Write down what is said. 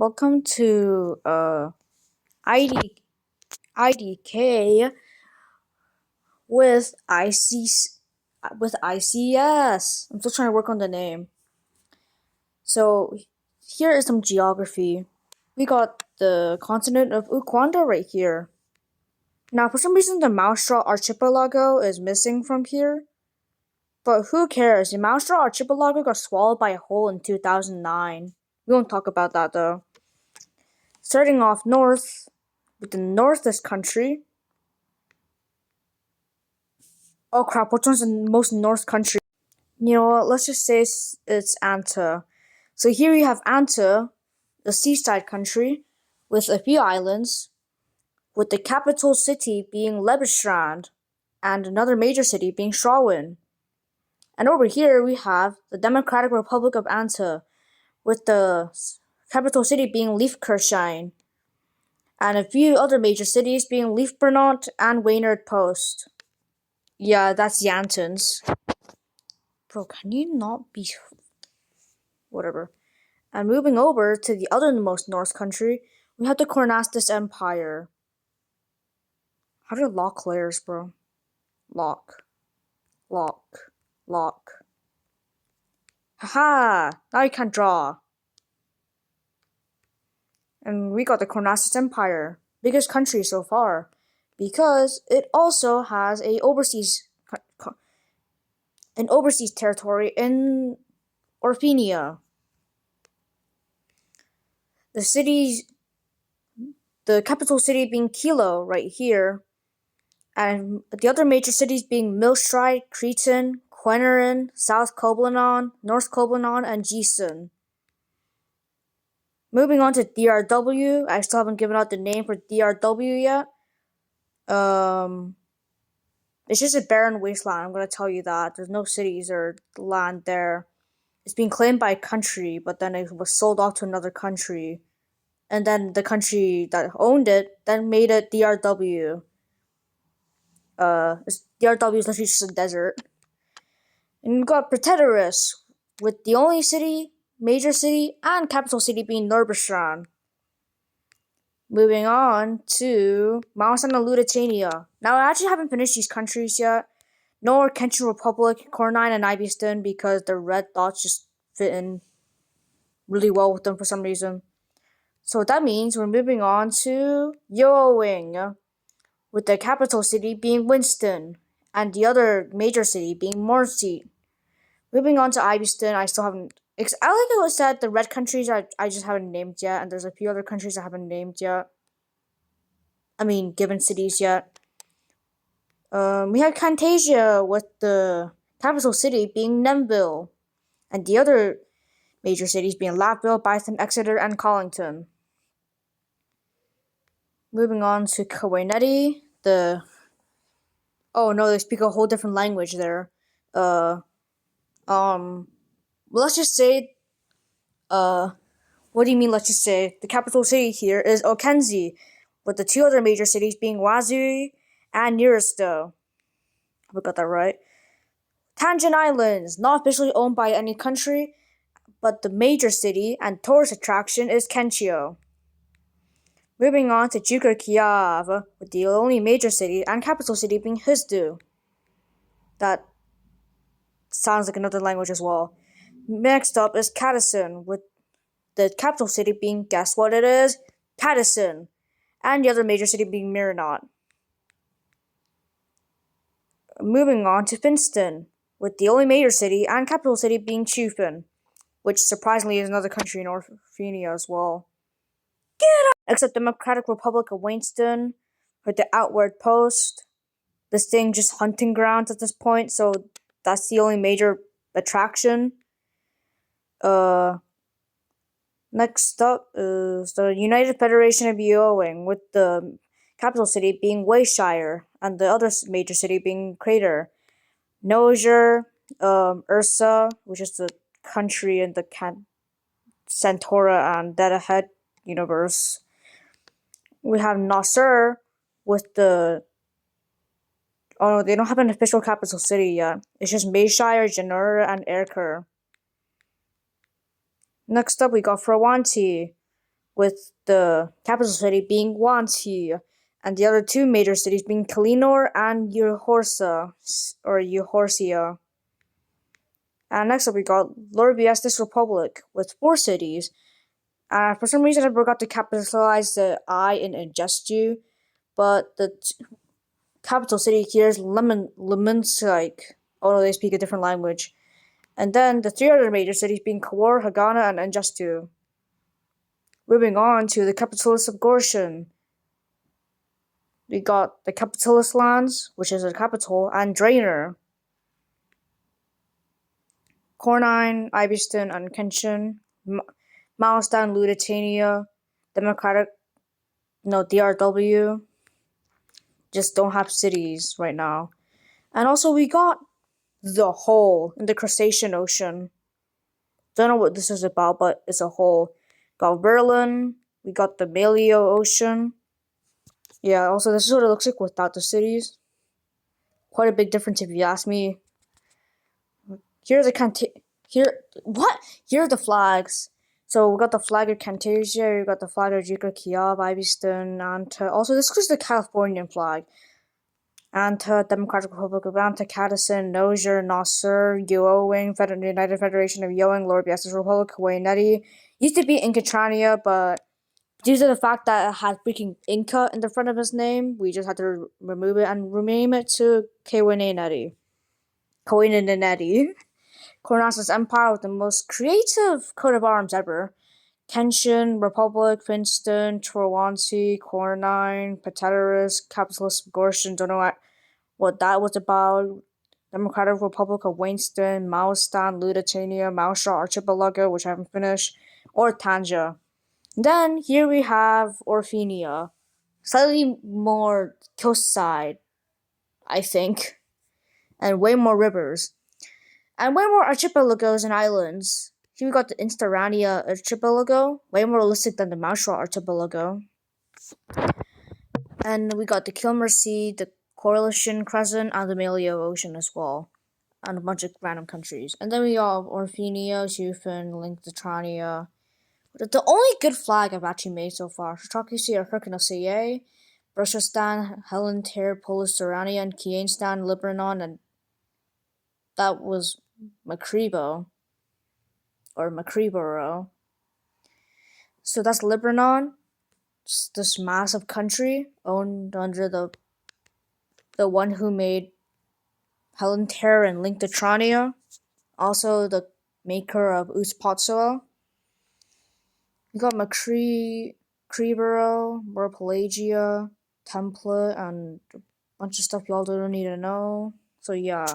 Welcome to IDK with ICS. I'm still trying to work on the name. So here is some geography. We got the continent of Uganda right here. Now for some reason the Mousestraw Archipelago is missing from here. But who cares? The Mousestraw Archipelago got swallowed by a hole in 2009. We won't talk about that though. Starting off north, with the northest country. Oh crap, which one's the most north country? You know what, let's just say it's Anta. So here you have Anta, the seaside country, with a few islands, with the capital city being Lebestrand, and another major city being Strawin. And over here we have the Democratic Republic of Anta, with the capital city being Liefkirchen, and a few other major cities being Liefbernot and Waynard Post. Yeah, that's Yantons. Bro, can you not be... Whatever. And moving over to the othermost north country, we have the Cornastus Empire. How do you lock layers, bro? Lock. Haha! Now you can't draw. And we got the Cornastus Empire. Biggest country so far. Because it also has an overseas territory in Orphenia. The capital city being Kilo right here, and the other major cities being Millstride, Cretan, Quenerin, South Koblenon, North Koblenon, and Gießen. Moving on to DRW, I still haven't given out the name for DRW yet. It's just a barren wasteland, I'm gonna tell you that. There's no cities or land there. It's being claimed by a country, but then it was sold off to another country. And then the country that owned it then made it DRW. DRW is literally just a desert. And you've got Praetorius, with the only major city, and capital city being Norberstrand. Moving on to Mouse and Lusitania. Now, I actually haven't finished these countries yet, nor Kenshin Republic, Cornine, and Ibiston, because the red dots just fit in really well with them for some reason. So that means we're moving on to Yoing, with the capital city being Winston, and the other major city being Morseat. Moving on to Ibiston, I still haven't... I like it was said the red countries I just haven't named yet, and there's a few other countries I haven't named yet. I mean, given cities yet. We have Camtasia, with the capital city being Nemville, and the other major cities being Latville, Bytham, Exeter, and Collington. Moving on to Kawaineti, oh no, they speak a whole different language there. Let's just say, what do you mean, let's just say? The capital city here is Okenzi, with the two other major cities being Wazui and Nuristo. I got that right. Tangent Islands, not officially owned by any country, but the major city and tourist attraction is Kenchio. Moving on to Jukur Kiev, with the only major city and capital city being Hizdu. That sounds like another language as well. Next up is Katteson, with the capital city being, guess what it is? Pattison. And the other major city being Miranot. Moving on to Finston, with the only major city and capital city being Chufen, which surprisingly is another country in Orphenia as well. Get up! Except Democratic Republic of Wayneston, with the outward post. This thing just hunting grounds at this point, so that's the only major attraction. Next up is the United Federation of Yoing, with the capital city being Wayshire, and the other major city being Crater. Nozier, Ursa, which is the country in the Centaura and Dead Ahead universe. We have Nasser, with the... Oh no, they don't have an official capital city yet. It's just Mayshire, Janura, and Erker. Next up, we got Frawanti, with the capital city being Wanty, and the other two major cities being Kalinor and Uhorsia. And next up we got Lorbiestis Republic with four cities. For some reason I forgot to capitalize the I in Ingestu, but the capital city here is Leminsk. Oh no, they speak a different language. And then the three other major cities being Kawar, Hagana, and Ingestu. Moving on to the capitalist of Gorshin. We got the capitalist lands, which is the capital, and Drainer. Cornine, Ibiston, and Kenshin. Milestone, Luditania, Democratic, no, DRW. Just don't have cities right now. And also we got the hole in the Crustacean Ocean. Don't know what this is about, but it's a hole. Got Berlin, we got the Maleo Ocean. Yeah, also this is what it looks like without the cities. Quite a big difference if you ask me. Here are the flags. So we got the flag of Camtasia, we got the flag of Jika Kiev, Ibiston, and also this is the Californian flag. Anta, Democratic Republic of Anta, Cadison, Nozier, Nasser, Yoing, United Federation of Yoing, Lord Biasis Republic, Kuwaineti. Used to be Incatrania, but due to the fact that it had freaking Inca in the front of his name, we just had to remove it and rename it to Kuwaineti. Kornasa's empire with the most creative coat of arms ever. Kenshin, Republic, Princeton, Torwansi, Cornine, Pateteris, Capitalist of Gorshin, don't know what that was about. Democratic Republic of Wayneston, Maostan, Luditania, Maosha Archipelago, which I haven't finished, or Tanja. Then here we have Orphenia. Slightly more coast side, I think, and way more rivers. And way more archipelagos and islands. Here we got the Instarania archipelago, way more realistic than the Mausha archipelago. And we got the Kilmer Sea, the Coalition Crescent, and the Maleo Ocean as well. And a bunch of random countries. And then we got Orphenia, Shufin, Linktrania. The only good flag I've actually made so far. Shotaki or Herkinoseye, Brushastan, Helen Ter, Polistarania, and Kianstan, Libanon, and that was Macribo. Or Macriboro. So that's Libanon. This massive country owned under the one who made Helen Ter and Link to Trania. Also the maker of Uspatsoa. We got Cribero, Morpelagia, Template, and a bunch of stuff y'all don't need to know. So yeah.